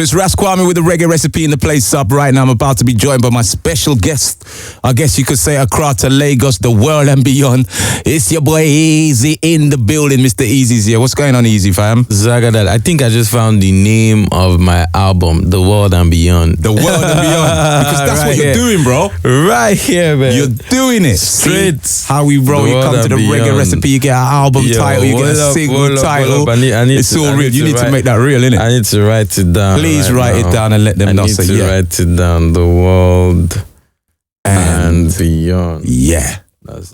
So it's Ras Kwame with the reggae recipe in the place up right now. I'm about to be joined by my special guest. I guess you could say Accra to Lagos, the world and beyond. It's your boy Eazi in the building. Mr. Eazi's here. What's going on, Eazi, fam? Zagadad, I think I just found the name of my album, The World and Beyond. The World and Beyond. Because that's Right what you're here. doing, bro. Right here, man. You're doing it. Straight. See how we roll. The You World come to the and reggae Beyond. recipe, you get an album Yo, title, you get a hold up, single hold up, title. hold up. I need It's to- all I real. need You to need to write- make that real, innit? I need to write it down. Please right write now. it down and let them know. I need So, to yeah. write it down. The World and Beyond. Yeah. That's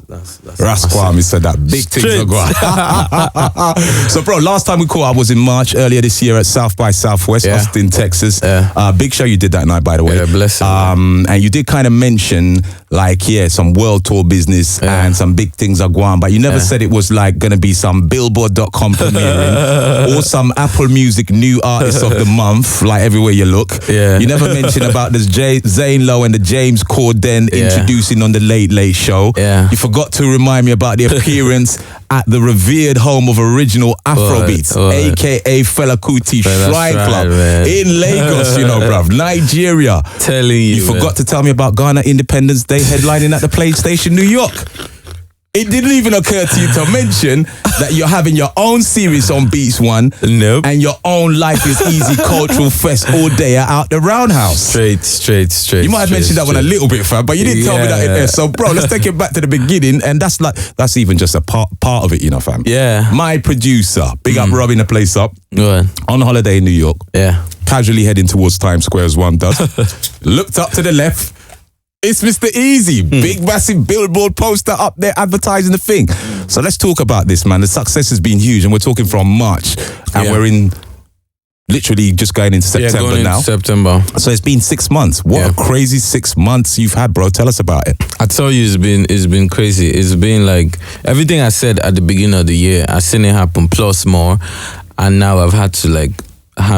Ras Kwame said that big things are going. So, bro, last time we caught up was in March earlier this year at South by Southwest, Yeah. Austin, Texas. Yeah. Big show you did that night, by the way. Yeah, bless you. And you did kind of mention, like, some world tour business and some big things are going, but you never said it was like going to be some Billboard.com premiering or some Apple Music new artist of the month, like everywhere you look. Yeah. You never mentioned about this Zane Lowe and the James Corden introducing on the Late Late Show. Yeah. You forgot to remind me about the appearance at the revered home of original Afrobeats, a.k.a. Fela Kuti Shrine Club man. in Lagos, you know, bruv, Nigeria. Telling you, You forgot to tell me about Ghana Independence Day headlining at the PlayStation New York. It didn't even occur to you to mention that you're having your own series on Beats One Nope. and your own Life is Easy Cultural Fest all day out the Roundhouse. Straight. You might have mentioned that one a little bit, fam, but you didn't tell me that in there. So, bro, let's take it back to the beginning, and that's even just a part of it, you know, fam. Yeah. My producer, big up Robbing the place up, Go on. on holiday in New York, Yeah. casually heading towards Times Square as one does. Looked up to the left. It's Mr. Eazi, big massive billboard poster up there advertising the thing. So let's talk about this, man. The success has been huge, and we're talking from March, and we're in literally just going into September going now. into September. So it's been 6 months. What a crazy 6 months you've had, bro. Tell us about it. I tell you, it's been crazy. It's been like everything I said at the beginning of the year. I seen it happen plus more, and now I've had to like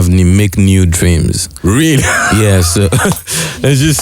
make new dreams. Really? Yeah. So it's just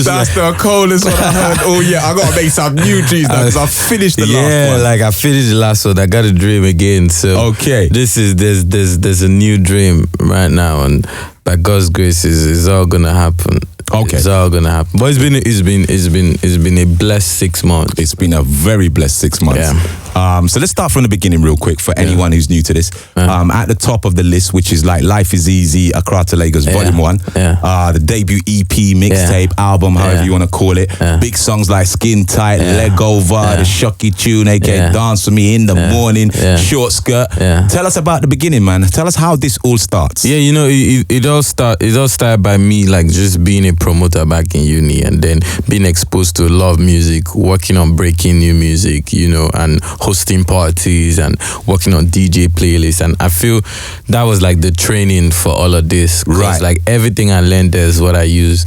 That's the coldest one I heard. Oh yeah, I gotta make some new dreams now because I finished the last one. like I finished the last one. I got a dream again. So Okay. this is there's a new dream right now, and by God's grace, is all gonna happen. Okay. It's all gonna happen. But it's been a blessed 6 months. It's been a very blessed 6 months. Yeah. So let's start from the beginning real quick for anyone who's new to this. At the top of the list, which is like Life is Easy, Accra to Lagos, Volume 1. Yeah. The debut EP, mixtape, album, however you want to call it. Big songs like Skin Tight, Leg Over, the Shocky Tune, aka Dance With Me in the Morning, Short Skirt. Yeah. Tell us about the beginning, man. Tell us how this all starts. Yeah, you know, it all started by me like just being a promoter back in uni, and then being exposed to a lot of music, working on breaking new music, you know, and hosting parties and working on DJ playlists. And I feel that was like the training for all of this. Right. Like everything I learned there is what I use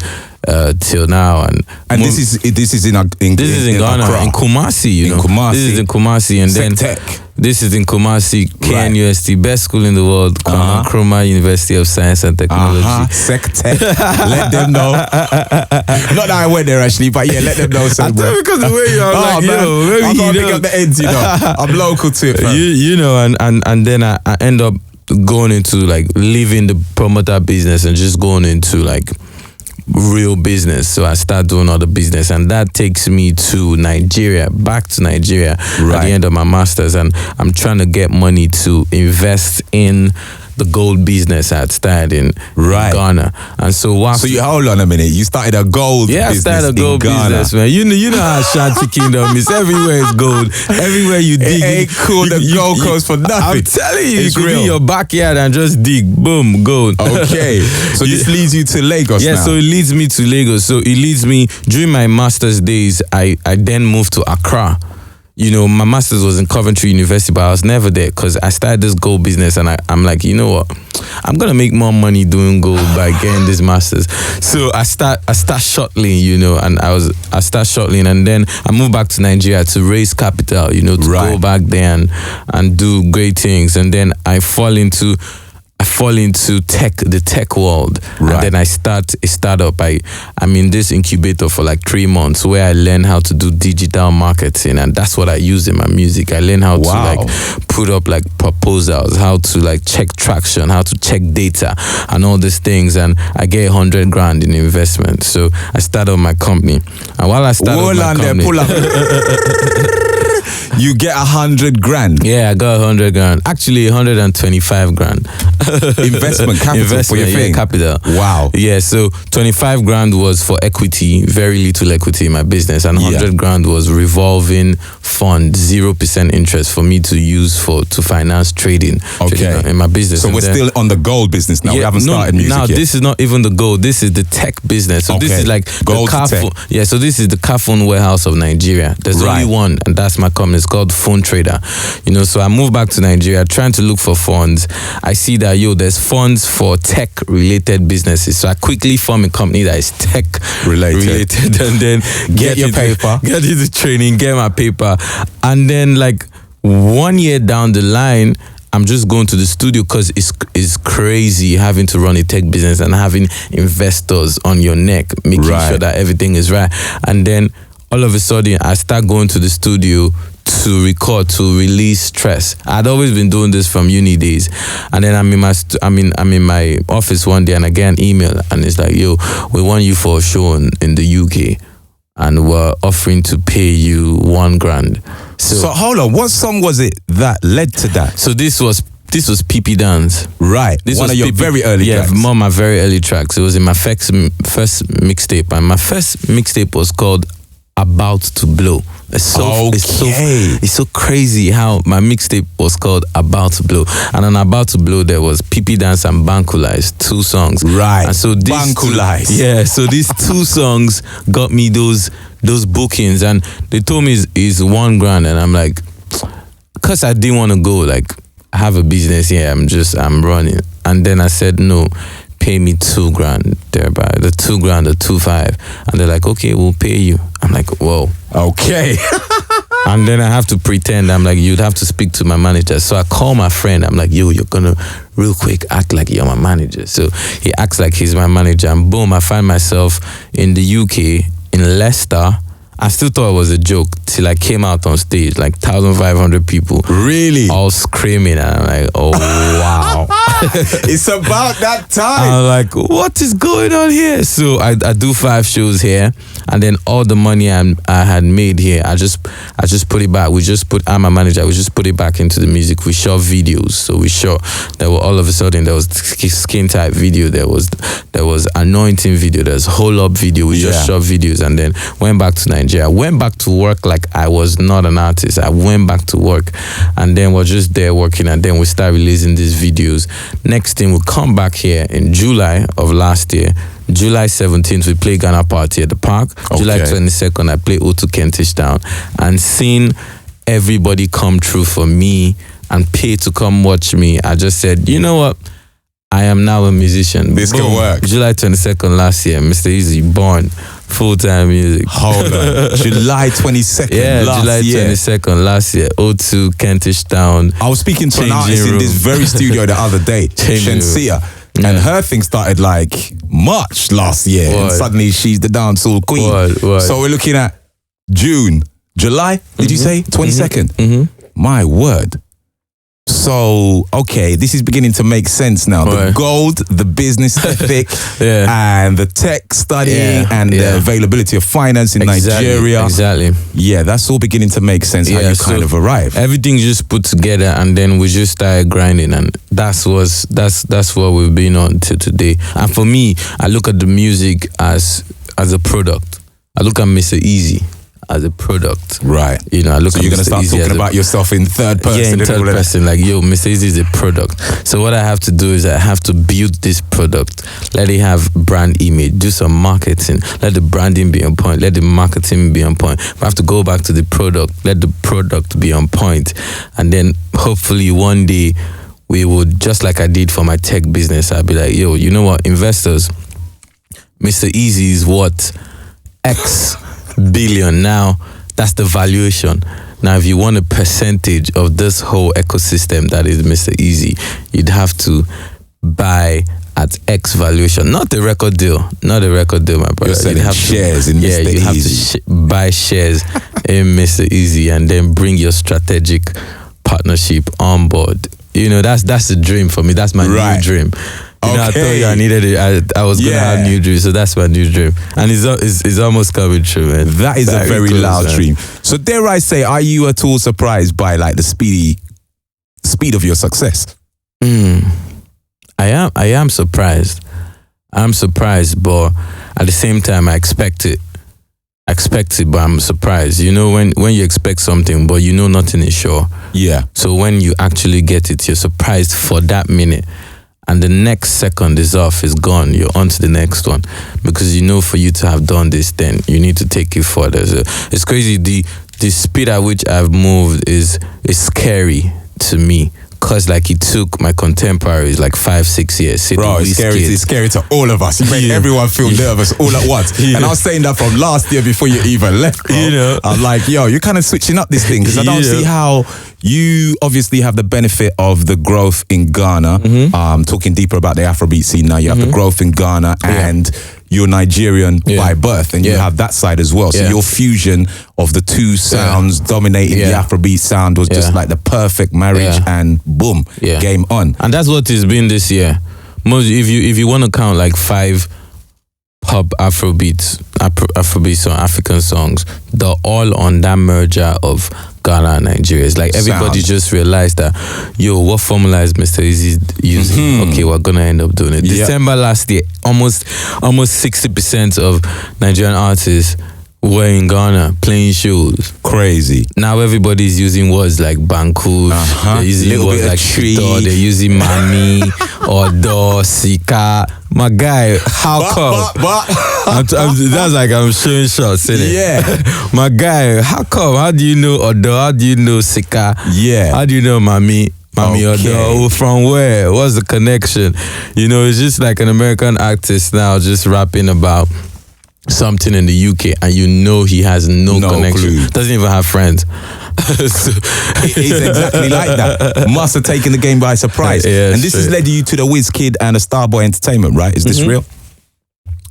till now. And this is in this is in Ghana, Accra. in Kumasi, you In know. Kumasi. This is in Kumasi, and then Tech. this is in Kumasi, KNUST, best school in the world, Nkrumah University of Science and Technology. Sectech. Let them know. Not that I went there actually, but yeah, let them know. So, bro. Because the way you're like, man, yo, maybe I gotta you pick know. up the ends, you know. I'm local to it, fam. You know, and then I end up going into like leaving the promoter business and just going into like real business. So I start doing all the business, and that takes me to Nigeria, back to Nigeria at the end of my master's, and I'm trying to get money to invest in the gold business I had started in Ghana. And so hold on a minute. You started a gold business I started a gold in Ghana. business, man. You know how Shanty Kingdom is. Everywhere is gold. Everywhere you dig. It ain't cool. The Gold Coast for nothing. I'm telling you, It's you could be real. in your backyard and just dig. Boom, gold. Okay. So this leads you to Lagos now. So it leads me to Lagos. So it leads me, during my master's days, I then moved to Accra. You know, my master's was in Coventry University, but I was never there because I started this gold business, and I'm like, you know what? I'm gonna make more money doing gold by getting this master's. So I start shuttling, you know, and I start shuttling, and then I moved back to Nigeria to raise capital, you know, to go back there and do great things. And then I fall into I fall into the tech world, Right. and then I start a startup. I'm in this incubator for like 3 months where I learn how to do digital marketing, and that's what I use in my music. I learn how to Wow. like put up like proposals, how to like check traction, how to check data, and all these things. And I get 100 grand in investment. So I start up my company, and while I start up my company, pull up. You get 100 grand yeah, I got 100 grand. Actually, 125 grand. investment capital for your thing. Capital. Wow. Yeah, so 25 grand was for equity, very little equity in my business, and 100 grand was revolving fund, 0% interest for me to use to finance trading in my business. So And we're then- still on the gold business now. We haven't started music now yet. this is not even the gold. This is the tech business. So this Okay. is like Gold the car to tech. phone. Yeah, so this is the car phone warehouse of Nigeria. There's Right. only one, and that's my company. It's called Phone Trader. You know, so I moved back to Nigeria trying to look for funds. I see that there's funds for tech related businesses. So I quickly form a company that is tech Related. and then Get your into- paper. get into training, get my paper, and then like 1 year down the line, I'm just going to the studio because it's crazy having to run a tech business and having investors on your neck, making Right. sure that everything is right. And then all of a sudden, I start going to the studio to record, to release stress. I'd always been doing this from uni days, and then I'm in my office one day, and I get an email, and it's like, "Yo, we want you for a show in the UK, and we're offering to pay you 1 grand." So hold on, what song was it that led to that? So this was PP Dance. Right, This one was of your PP very early tracks. one of my very early tracks. It was in my first mixtape, and my first mixtape was called About to Blow. It's so crazy how my mixtape was called About to Blow, and on About to Blow there was PP Dance and Bankulize, 2 songs. Right, and so Bankulize. so these 2 songs got me those bookings, and they told me is 1 grand, and I'm like, because I didn't want to go like have a business here. I'm running, and then I said no. Pay me 2 grand thereby, the 2 grand, the 2.5, and they're like, okay, we'll pay you. I'm like, whoa. Okay. And then I have to pretend. I'm like, you'd have to speak to my manager. So I call my friend. I'm like, yo, you're gonna real quick act like you're my manager. So he acts like he's my manager, and boom, I find myself in the UK, in Leicester. I still thought it was a joke till I came out on stage, like 1,500 people. Really? All screaming, and I'm like, oh wow. It's about that time. I'm like, what is going on here? So I do 5 shows here, and then all the money I had made here, I just put it back. I'm a manager. We just put it back into the music. We shot videos. So we shot. There were all of a sudden there was skin tight video. There was anointing video. There's whole up video. We just shot videos, and then went back to Nigeria. I went back to work like I was not an artist. I went back to work, and then we're just there working, and then we start releasing these videos. Next thing, we come back here in July of last year. July 17th, we play Ghana Party at the park. Okay. July 22nd, I play O2 Kentish Town. And seeing everybody come through for me and pay to come watch me, I just said, you know what? I am now a musician. This can work. July 22nd last year, Mr. Eazi, born, full-time music. Hold on. July 22nd July year. 22nd last year, O2 Kentish Town. I was speaking to an Changing artist in this room. very studio the other day, Changing Shensia. And her thing started like March last year. And Word. suddenly she's the dancehall queen. Word. So we're looking at July, did you say? 22nd? Mm-hmm. My word. So, okay, this is beginning to make sense now. The Right. gold, the business ethic, Yeah. and the tech studying, Yeah, and the yeah. availability of finance in Nigeria. Exactly. Yeah, that's all beginning to make sense how Yeah, you so kind of arrived. Everything just put together, and then we just started grinding, and that's what we've been on till today. And for me, I look at the music as a product. I look at Mr. Eazi as a product. Right. You know, I look So at you're going to Mr. start Eazi talking as a- about yourself in third person. Yeah, in and third all of that. person, like, yo, Mr. Eazi is a product. So what I have to do is I have to build this product, let it have brand image, do some marketing, let the branding be on point, let the marketing be on point. I have to go back to the product, let the product be on point, and then hopefully one day we would, just like I did for my tech business, I'll be like, yo, you know what, investors, Mr. Eazi is what? X billion. Now, that's the valuation. Now, if you want a percentage of this whole ecosystem that is Mr. Eazi, you'd have to buy at X valuation, not the record deal, my brother. You're selling shares in Mr. you have Eazi. to buy shares in Mr. Eazi and then bring your strategic partnership on board. You know, that's the dream for me. That's my new dream. You know, I told you I needed it. I was gonna have new dreams, so that's my new dream, and it's almost coming true, man. That is a very loud dream. So dare I say, are you at all surprised by like the speed of your success? I am surprised. I'm surprised, but at the same time, I expect it, but I'm surprised. You know, when you expect something, but you know nothing is sure. Yeah. So when you actually get it, you're surprised for that minute. And the next second is off, is gone. You're on to the next one. Because you know for you to have done this, then you need to take it further. So it's crazy. The speed at which I've moved is scary to me. Cause like it took my contemporaries like 5-6 years. Bro, it's scary to all of us. You make everyone feel nervous all at once. And I was saying that from last year before you even left, bro. You know, I'm like, yo, you're kind of switching up this thing because I don't see how you obviously have the benefit of the growth in Ghana. Talking deeper about the Afrobeat scene now, you have the growth in Ghana and you're Nigerian by birth, and you have that side as well. So your fusion of the two sounds dominating the Afrobeat sound was just like the perfect marriage, and boom, game on. And that's what it's been this year. If you want to count like 5 pop Afrobeat songs, African songs, they're all on that merger of Ghana and Nigeria. It's like everybody just realized that, yo, what formula is Mr. Eazi using? Okay, we're gonna end up doing it. December last year, almost 60% of Nigerian artists were in Ghana playing shows. Crazy. Now everybody's using words like Banku, they're using words like Xtra, they're using Mami, Odo, Sika. My guy, how come? That's like I'm showing shots, isn't it? Yeah. My guy, how come? How do you know Odo? How do you know Sika? Yeah. How do you know Mami? Odo, from where? What's the connection? You know, it's just like an American artist now just rapping about something in the UK, and you know he has no connection. Clue. Doesn't even have friends. He's exactly like that. Must have taken the game by surprise. And this has led you to the WizKid and the Starboy Entertainment, right? Is this real?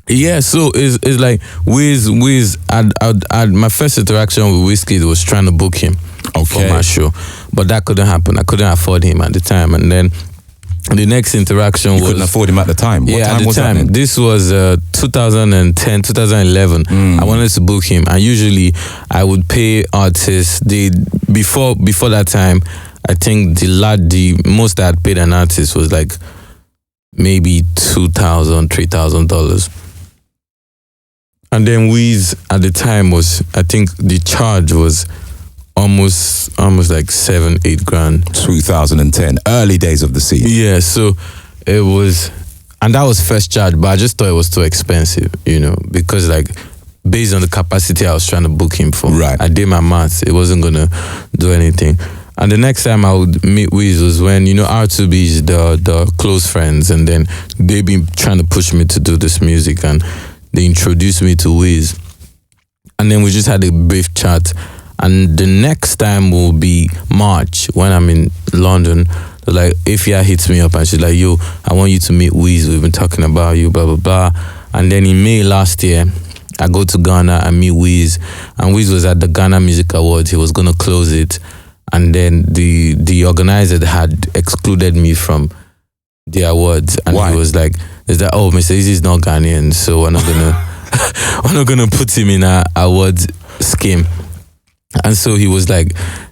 Yeah, so it's like Wiz. My first interaction with WizKid was trying to book him for my show, but that couldn't happen. I couldn't afford him at the time, and then the next interaction was... You couldn't afford him at the time? What time at the was time. That this was 2010, 2011. I wanted to book him, and usually I would pay artists. Before that time, I think the most I had paid an artist was like maybe $2,000, $3,000. And then Wiz at the time was, I think the charge was almost like 7-8 grand. 2010, early days of the scene. Yeah, so it was, and that was first charge, but I just thought it was too expensive, you know, because like based on the capacity I was trying to book him for, I did my maths, it wasn't gonna do anything. And the next time I would meet Wiz was when, you know, R2B is the close friends, and then they've been trying to push me to do this music, and they introduced me to Wiz, and then we just had a brief chat. And the next time will be March when I'm in London. Like, Ifya hits me up and she's like, yo, I want you to meet Wiz. We've been talking about you, blah, blah, blah. And then in May last year, I go to Ghana and meet Wiz. And Wiz was at the Ghana Music Awards. He was going to close it. And then the organizer had excluded me from the awards. And he was like, oh, Mr. Eazi is not Ghanaian, so we're not gonna put him in our awards scheme. And so he was like,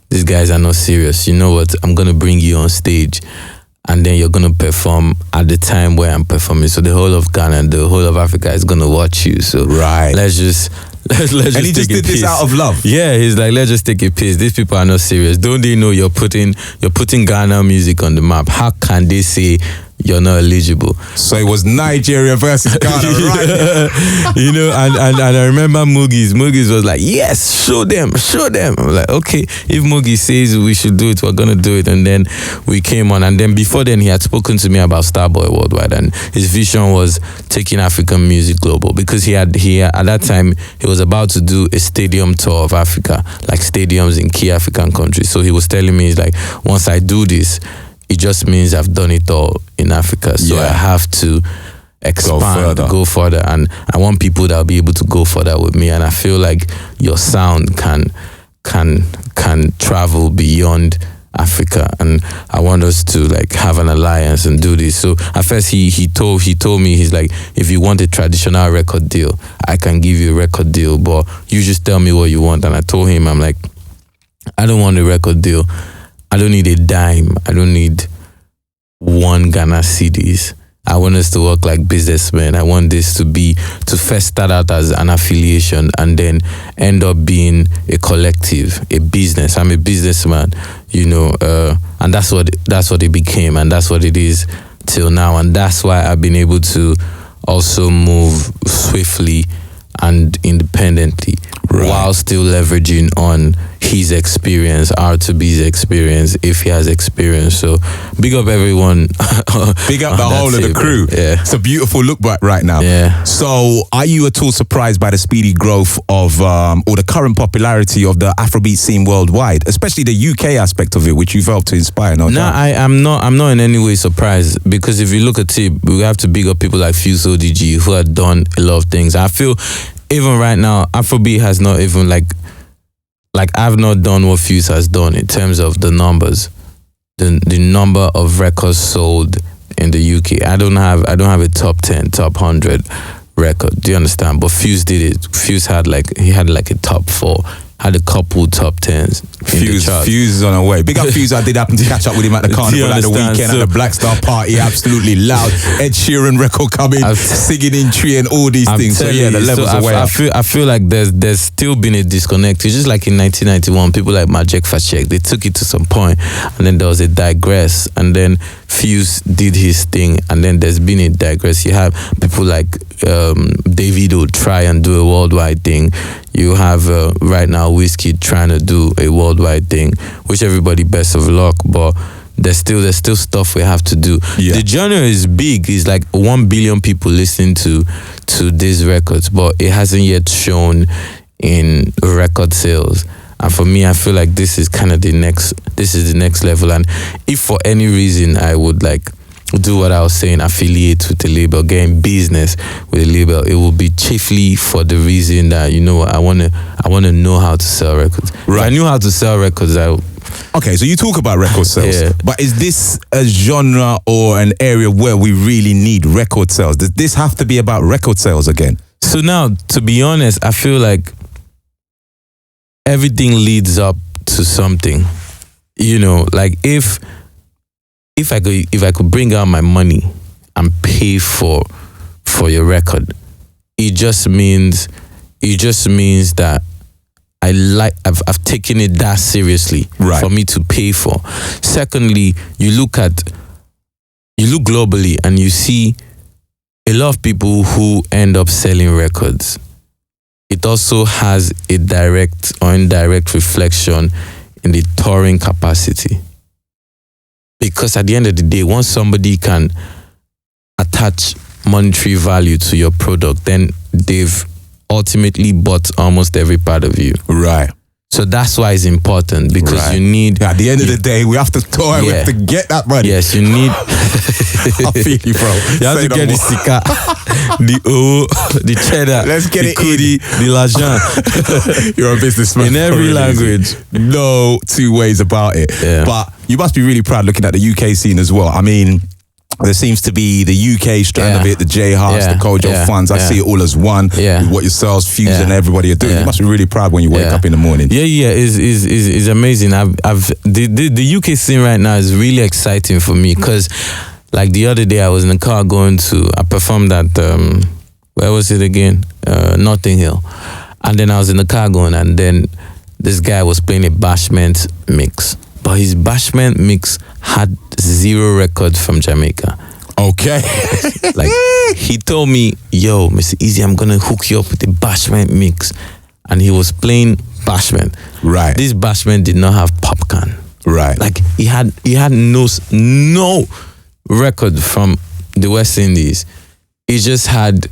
these guys are not serious. You know what? I'm going to bring you on stage, and then you're going to perform at the time where I'm performing. So the whole of Ghana and the whole of Africa is going to watch you. So let's just and he just did this out of love. Yeah, he's like, let's just take a piece. These people are not serious. Don't they know you're putting Ghana music on the map? How can they say you're not eligible? So it was Nigeria versus Ghana, right? You know, and I remember Mugi's was like, yes, show them. I'm like, okay, if Mugi says we should do it, we're gonna do it. And then we came on, and then before then he had spoken to me about Starboy Worldwide, and his vision was taking African music global, because he at that time he was about to do a stadium tour of Africa, like stadiums in key African countries. So he was telling me, he's like, once I do this, it just means I've done it all in Africa. So I have to expand, go further, and I want people that'll be able to go further with me. And I feel like your sound can travel beyond Africa, and I want us to like have an alliance and do this. So at first he told me, he's like, if you want a traditional record deal, I can give you a record deal, but you just tell me what you want. And I told him, I'm like, I don't want a record deal. I don't need a dime. I don't need one Ghana cedis. I want us to work like businessmen. I want this to first start out as an affiliation and then end up being a collective, a business. I'm a businessman, and that's what it became, and that's what it is till now. And that's why I've been able to also move swiftly and independently, while still leveraging on his experience, R2B's experience, if he has experience. So big up everyone. Big up the whole of the crew. Yeah. It's a beautiful look back right now. Yeah. So are you at all surprised by the speedy growth of, or the current popularity of the Afrobeat scene worldwide, especially the UK aspect of it, which you've helped to inspire? No, I'm not in any way surprised, because if you look at it, we have to big up people like Fuse ODG, who have done a lot of things. I feel even right now, Afrobeat has not even like I've not done what Fuse has done in terms of the numbers, the number of records sold in the UK. I don't have a top 10, top 100 record. Do you understand? But Fuse did it. Fuse had like a top 4. Had a couple top 10s. Fuse is on our way. Big up Fuse. I did happen to catch up with him at the carnival at the weekend at the Black Star party. Absolutely loud. Ed Sheeran record coming, singing in tree and all these things. So yeah, the levels are way up. I feel like there's still been a disconnect. It's just like in 1991, people like Majek Fashek, they took it to some point, and then there was a digress, and then Fuse did his thing, and then there's been a digress. You have people like Davido try and do a worldwide thing. You have right now WizKid trying to do a worldwide thing. Wish everybody best of luck, but there's still stuff we have to do. Yeah. The genre is big. It's like 1 billion people listening to these records, but it hasn't yet shown in record sales. And for me, I feel like this is kind of the next level. And if for any reason I would like do what I was saying, affiliate with a label, get in business with a label, it will be chiefly for the reason that, I wanna know how to sell records. Right. If I knew how to sell records, Okay, so you talk about record sales, but is this a genre or an area where we really need record sales? Does this have to be about record sales again? So now, to be honest, I feel like everything leads up to something. Like if I could bring out my money and pay for your record, it just means that I've taken it that seriously for me to pay for. Secondly, you look globally and you see a lot of people who end up selling records. It also has a direct or indirect reflection in the touring capacity. Because at the end of the day, once somebody can attach monetary value to your product, then they've ultimately bought almost every part of you. Right. So that's why it's important, because you need... At the end of the day, we have to tour, we have to get that money. Yes, you need... I feel you, bro. You have to get the sika, the cheddar, let's get the it kudi, the l'argent. You're a businessman. In every language. No two ways about it. Yeah. But you must be really proud looking at the UK scene as well. I mean, there seems to be the UK strand of it, the J Hearts, the Kojo Funds. I see it all as one. With what yourselves, Fuse, and everybody are doing. You must be really proud when you wake up in the morning. It's amazing. The UK scene right now is really exciting for me, because like the other day I was in the car I performed at where was it again? Notting Hill. And then I was in the car and then this guy was playing a Bashment mix. But his Bashment mix had 0 records from Jamaica. Okay. Like, he told me, yo, Mr. Eazi, I'm going to hook you up with a Bashment mix. And he was playing Bashment. Right. This Bashment did not have popcorn. Right. Like, he had no record from the West Indies. He just had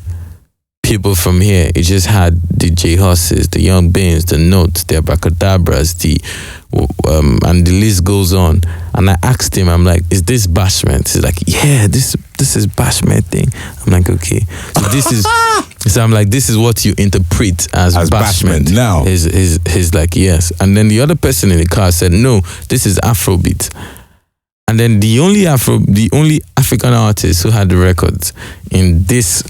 people from here. It just had the J Husses, the Young Beans, the Notes, the Abracadabras, and the list goes on. And I asked him, I'm like, is this Bashment? He's like, yeah, this is Bashment thing. I'm like, okay. So this is so I'm like, this is what you interpret as Bashment. Now. He's like, yes. And then the other person in the car said, no, this is Afrobeat. And then the only African artist who had the records in this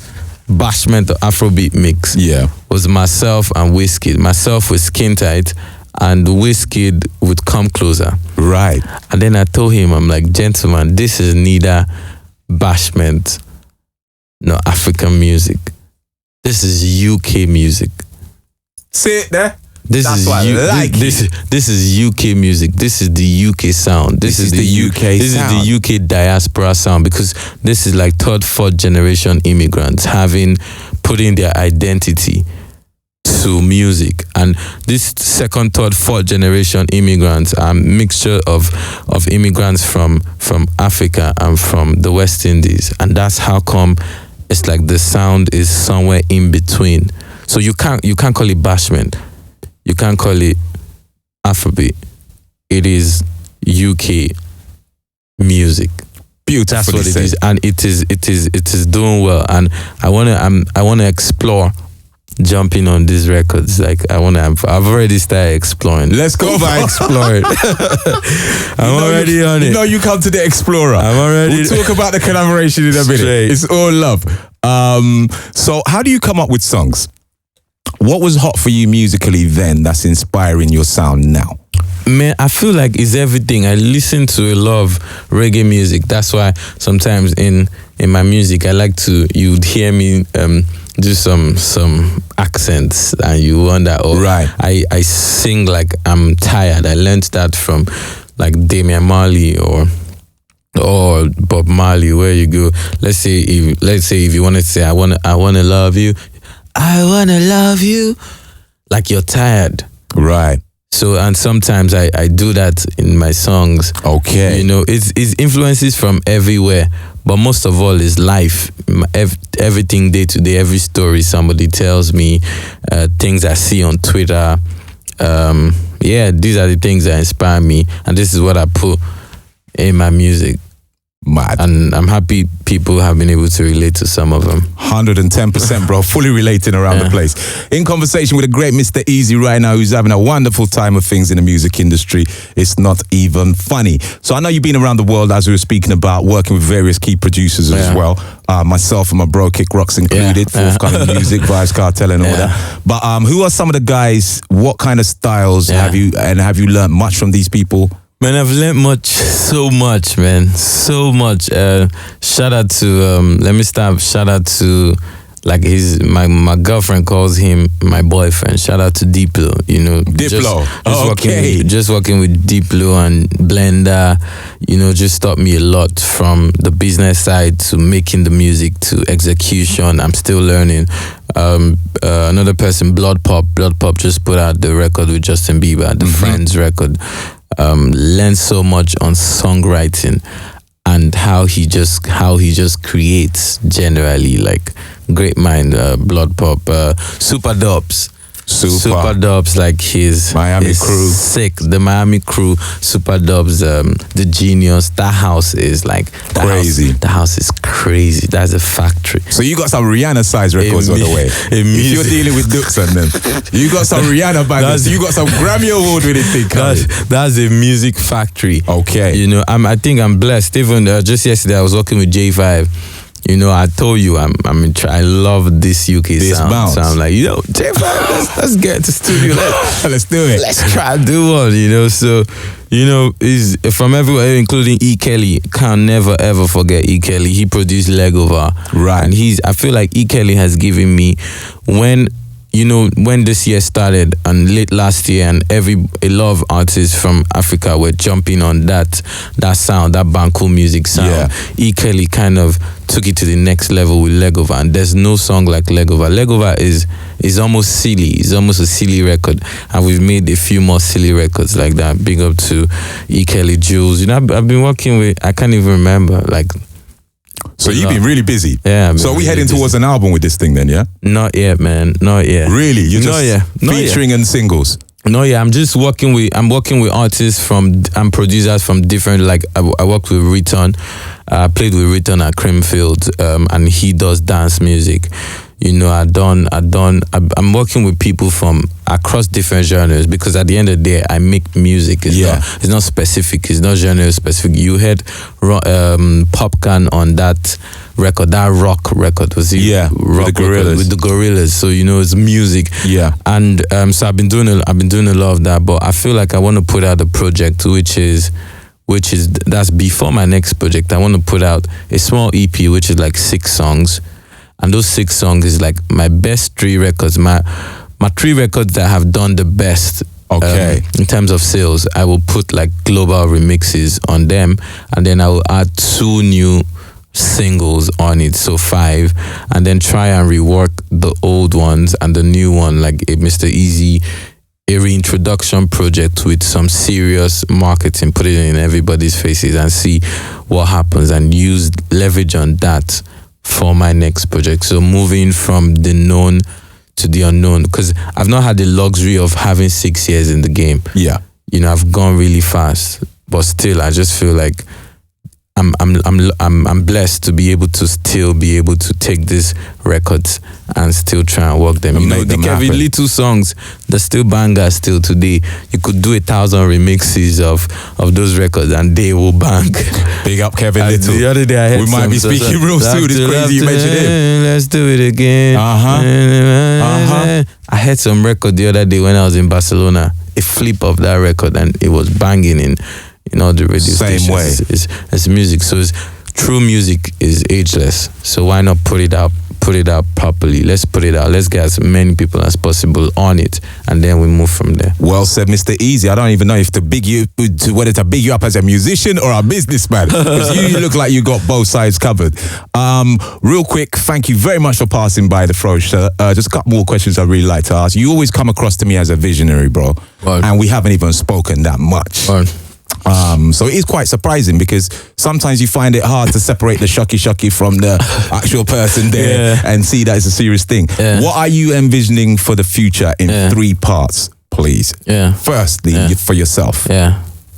Bashment or Afrobeat mix was myself and WizKid. Myself with Skin Tight and WizKid would Come Closer. Right. And then I told him, I'm like, gentlemen, this is neither Bashment nor African music. This is UK music. See it there? This is UK music. This is the UK sound. This is the UK diaspora sound, because this is like third, fourth generation immigrants putting their identity to music. And this second, third, fourth generation immigrants are a mixture of immigrants from Africa and from the West Indies. And that's how come it's like the sound is somewhere in between. So you can't call it Bashment. You can't call it Afrobeat. It is UK music. Beautiful. That's what it is, and it is doing well. And I wanna explore jumping on these records. Like I've already started exploring. Let's go by exploring. I'm already on it. You know, you come to the Explorer. I'm already. We'll talk about the collaboration in a minute. Straight. It's all love. So how do you come up with songs? What was hot for you musically then that's inspiring your sound now? Man, I feel like it's everything. I listen to a lot of reggae music. That's why sometimes in my music, I like to, you'd hear me do some accents and you wonder, right. I sing like I'm tired. I learned that from like Damian Marley or Bob Marley, where you go. Let's say if you want to say I wanna love you. I wanna love you, like you're tired. Right. So, and sometimes I do that in my songs. Okay. You know, it's influences from everywhere, but most of all is life. Everything day to day, every story somebody tells me, things I see on Twitter. These are the things that inspire me, and this is what I put in my music. Mad. And I'm happy people have been able to relate to some of them. 110%, bro. Fully relating around the place. In conversation with a great Mr. Eazi right now, who's having a wonderful time of things in the music industry. It's not even funny. So I know you've been around the world, as we were speaking about, working with various key producers as well. Myself and my bro Kick Rocks included, forthcoming music, Vibes Cartel and all that. But who are some of the guys? What kind of styles have you learned much from these people? Man, I've learned so much, man. So much. Shout out to, shout out to, like my girlfriend calls him my boyfriend. Shout out to Diplo, you know. Diplo. Just working with Diplo and Blender, you know, just taught me a lot from the business side to making the music to execution. I'm still learning. Another person, Blood Pop just put out the record with Justin Bieber, the Friends record. Learned so much on songwriting and how he just creates generally, like great mind. Blood Pop, Super Dubs, like his Miami crew, sick. The Miami crew, Super Dubs, the Genius. That house is like crazy. The house is crazy. That's a factory. So you got some Rihanna size records on the way. If you're dealing with Dukes and them, you got some Rihanna bangers. You got some Grammy Award winning thing coming. That's a music factory. Okay. You know, I think I'm blessed. Even just yesterday, I was working with J5. You know, I told you I love this UK sound. Bounce. So I'm like, you know, J5, let's get to studio. Let's do it. Let's try to do one, you know. So, you know, is from everywhere, including E. Kelly. Can't never ever forget E. Kelly. He produced Legova. Right. And I feel like E. Kelly has given me, when this year started and late last year, and a lot of artists from Africa were jumping on that sound, that Banku music sound. E. Kelly kind of took it to the next level with Legova, and there's no song like Legova. Legova is almost silly. It's almost a silly record, and we've made a few more silly records like that. Big up to E. Kelly, Jules. You know, I've been working with, I can't even remember, like So you've been really busy. Yeah. So are we heading towards an album with this thing then, yeah? Not yet, man. Not yet. Really? You're Not just yet. Not featuring and singles? No, yeah, I'm working with artists and producers from different, like I worked with Riton. I played with Riton at Creamfield, and he does dance music. You know, I'm working with people from across different genres, because at the end of the day, I make music. It's not specific. It's not genre specific. You heard Popcan on that record, that rock record, was it? Yeah, rock with the Gorillas. With the Gorillas. So you know, it's music. Yeah, and so I've been doing a lot of that. But I feel like I want to put out a project which is that's before my next project. I want to put out a small EP which is like 6 songs. And those 6 songs is like my best 3 records. My 3 records that have done the best. Okay. In terms of sales, I will put like global remixes on them, and then I will add 2 new singles on it, so 5, and then try and rework the old ones and the new one, like a Mr. Eazi, a reintroduction project with some serious marketing, put it in everybody's faces and see what happens, and leverage on that for my next project. So moving from the known to the unknown, because I've not had the luxury of having 6 years in the game. Yeah, you know, I've gone really fast, but still, I just feel like I'm blessed to be able to still be able to take these records and still try and work them. And you know, the Kevin Little songs, they're still bangers still today. You could do 1,000 remixes of those records and they will bang. Big up Kevin Little. The other day I heard we might be speaking real soon. It's crazy you mentioned him. Let's do it again. I heard some record the other day when I was in Barcelona. A flip of that record and it was banging in all the radio stations. Same way. It's music. So true music is ageless. So why not put it out properly? Let's put it out. Let's get as many people as possible on it, and then we move from there. Well said, Mr. Eazi. I don't even know whether to big you up as a musician or a businessman, because you look like you got both sides covered. Real quick, thank you very much for passing by the Fro Show. Just a couple more questions I'd really like to ask. You always come across to me as a visionary, bro. And we haven't even spoken that much. So it is quite surprising, because sometimes you find it hard to separate the shucky from the actual person there and see that it's a serious thing. What are you envisioning for the future in 3 parts, please? Firstly, for yourself.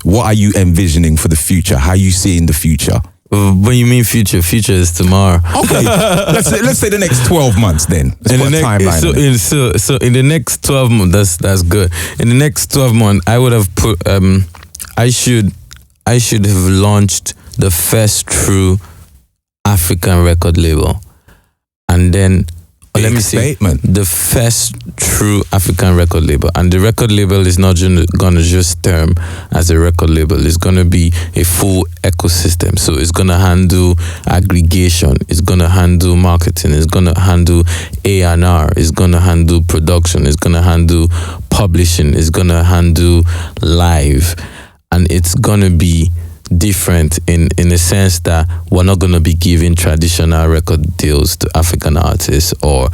What are you envisioning for the future? How are you seeing the future? When you mean future is tomorrow. Okay, let's say the next 12 months then. So in the next 12 months, that's good. In the next 12 months, I would have put I should have launched the first true African record label, and then let me see, the first true African record label. And the record label is not gonna just term as a record label. It's gonna be a full ecosystem. So it's gonna handle aggregation, it's gonna handle marketing, it's gonna handle A&R, it's gonna handle production, it's gonna handle publishing, it's gonna handle live. And it's gonna be different in the sense that we're not gonna be giving traditional record deals to African artists or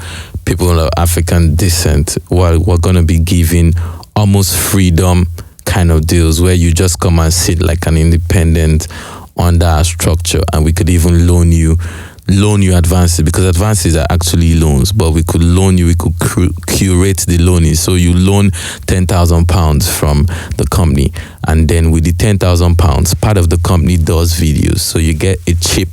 people of African descent. We're gonna be giving almost freedom kind of deals where you just come and sit like an independent under our structure, and we could even loan you advances, because advances are actually loans, but we could curate the loaning. So you loan £10,000 from the company, and then with the £10,000, part of the company does videos. So you get a cheap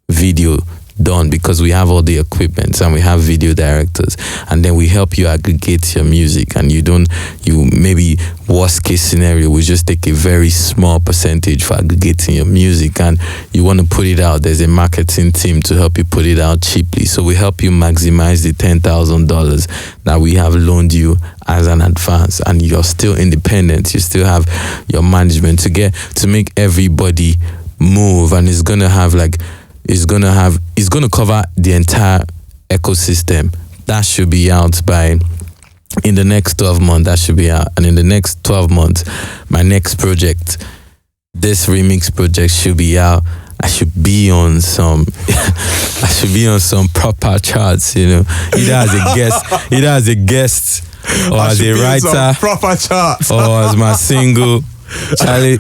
video done, because we have all the equipment and we have video directors, and then we help you aggregate your music. And you maybe worst case scenario, we just take a very small percentage for aggregating your music, and you want to put it out, there's a marketing team to help you put it out cheaply. So we help you maximize the $10,000 that we have loaned you as an advance, and you're still independent. You still have your management to make everybody move, and it's gonna cover the entire ecosystem. That should be out in the next 12 months. That should be out. And in the next 12 months, my next project, this remix project, should be out. I should be on some proper charts, you know, either as a guest or as a writer, proper charts, or as my single. Charlie,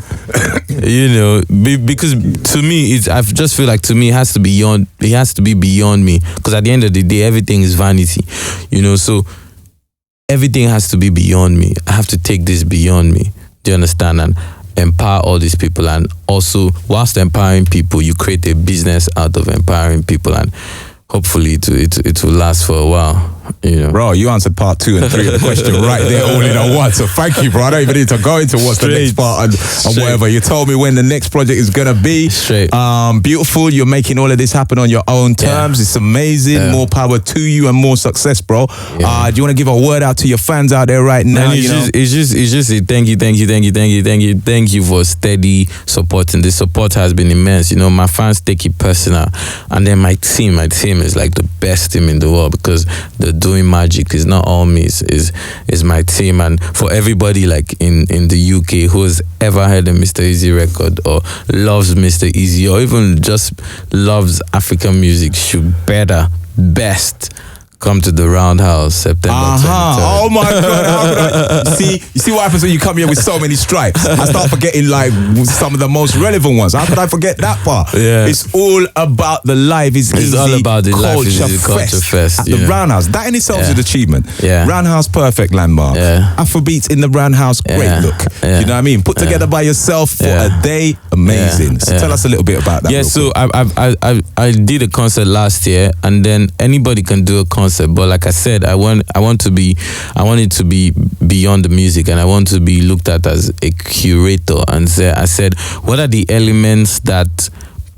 you know, because to me, I just feel like to me it has to be beyond me. Because at the end of the day, everything is vanity, you know. So everything has to be beyond me. I have to take this beyond me. Do you understand? And empower all these people, and also whilst empowering people, you create a business out of empowering people, and hopefully it will last for a while. You know, bro, you answered part 2 and 3 of the question right there, all in one. So thank you, bro. I don't even need to go into what's the next part and whatever. You told me when the next project is gonna be. Straight. Beautiful. You're making all of this happen on your own terms. It's amazing. Yeah. More power to you and more success, bro. Yeah. Do you want to give a word out to your fans out there right now? Man, it's just a thank you for steady support, and the support has been immense. You know, my fans take it personal, and then my team is like the best team in the world, because they're doing magic. It's not all me, is my team. And for everybody like in the UK who's ever heard a Mr. Eazi record, or loves Mr. Eazi, or even just loves African music, should best come to the Roundhouse September 23rd. Oh my God. You see what happens when you come here with so many stripes? I start forgetting like some of the most relevant ones. How could I forget that part? Yeah. It's all about the Live is Easy. It's all about the Live is Easy Culture Fest at the Roundhouse. That in itself is an achievement. Yeah. Roundhouse, perfect landmark. Yeah. Afrobeats in the Roundhouse, great look. Yeah. You know what I mean? Put together by yourself for a day, amazing. So tell us a little bit about that. Yeah, so I did a concert last year, and then anybody can do a concert. But like I said, I want it to be beyond the music, and I want to be looked at as a curator. And I said, what are the elements that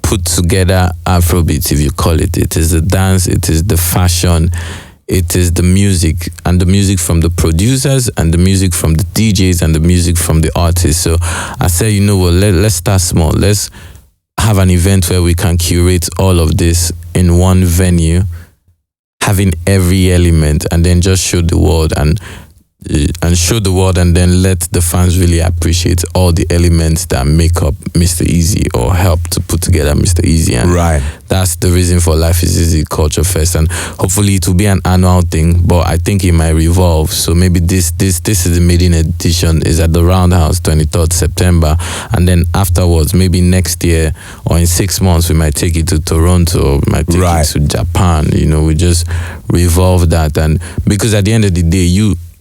put together Afrobeats, if you call it? It is the dance, it is the fashion, it is the music, and the music from the producers, and the music from the DJs, and the music from the artists. So I said, you know what, let's start small. Let's have an event where we can curate all of this in one venue, having every element, and then just show the world and then let the fans really appreciate all the elements that make up Mr. Eazi, or help to put together Mr. Eazi. And that's the reason for Life is Easy Culture Fest. And hopefully it will be an annual thing, but I think it might revolve. So maybe this is the maiden edition, is at the Roundhouse 23rd September, and then afterwards, maybe next year or in 6 months, we might take it to Toronto, or we might take it to Japan. You know, we just revolve that. And because at the end of the day,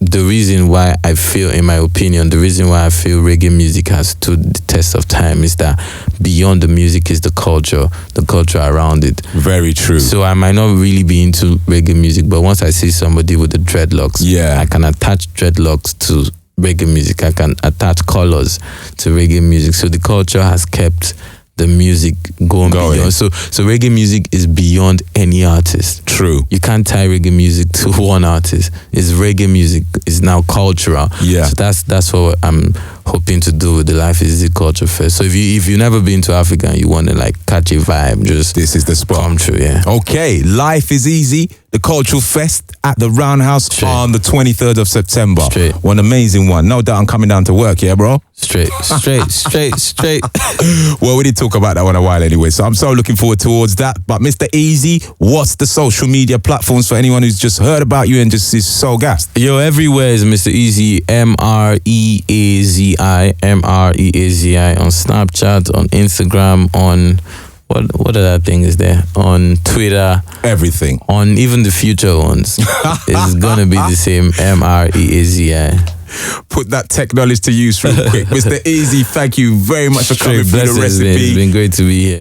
the reason why I feel, in my opinion, the reason why I feel reggae music has stood the test of time is that beyond the music is the culture around it. Very true. So I might not really be into reggae music, but once I see somebody with the dreadlocks, I can attach dreadlocks to reggae music. I can attach colors to reggae music. So the culture has kept the music going beyond. So reggae music is beyond any artist. True. You can't tie reggae music to one artist. It's reggae music. It's now cultural. Yeah. So that's what I'm hoping to do with the Life is Easy Culture Fest. So if you've never been to Africa and you want to like catch a vibe, this is the spot. Come true, yeah. Okay, Life is Easy, the Cultural Fest at the Roundhouse on the 23rd of September. One amazing one. No doubt I'm coming down to work, yeah, bro? Straight. Well, we did talk about that one a while anyway, so I'm so looking forward towards that. But Mr. Eazi, what's the social media platforms for anyone who's just heard about you and just is so gassed? Yo, everywhere is Mr. Eazi, MREAZI on Snapchat, on Instagram, on what other thing is there? On Twitter. Everything. On even the future ones. It's gonna be the same, MREAZI. Put that tech knowledge to use real quick. Mr. Eazi, thank you very much for coming through the recipe. It's been great to be here.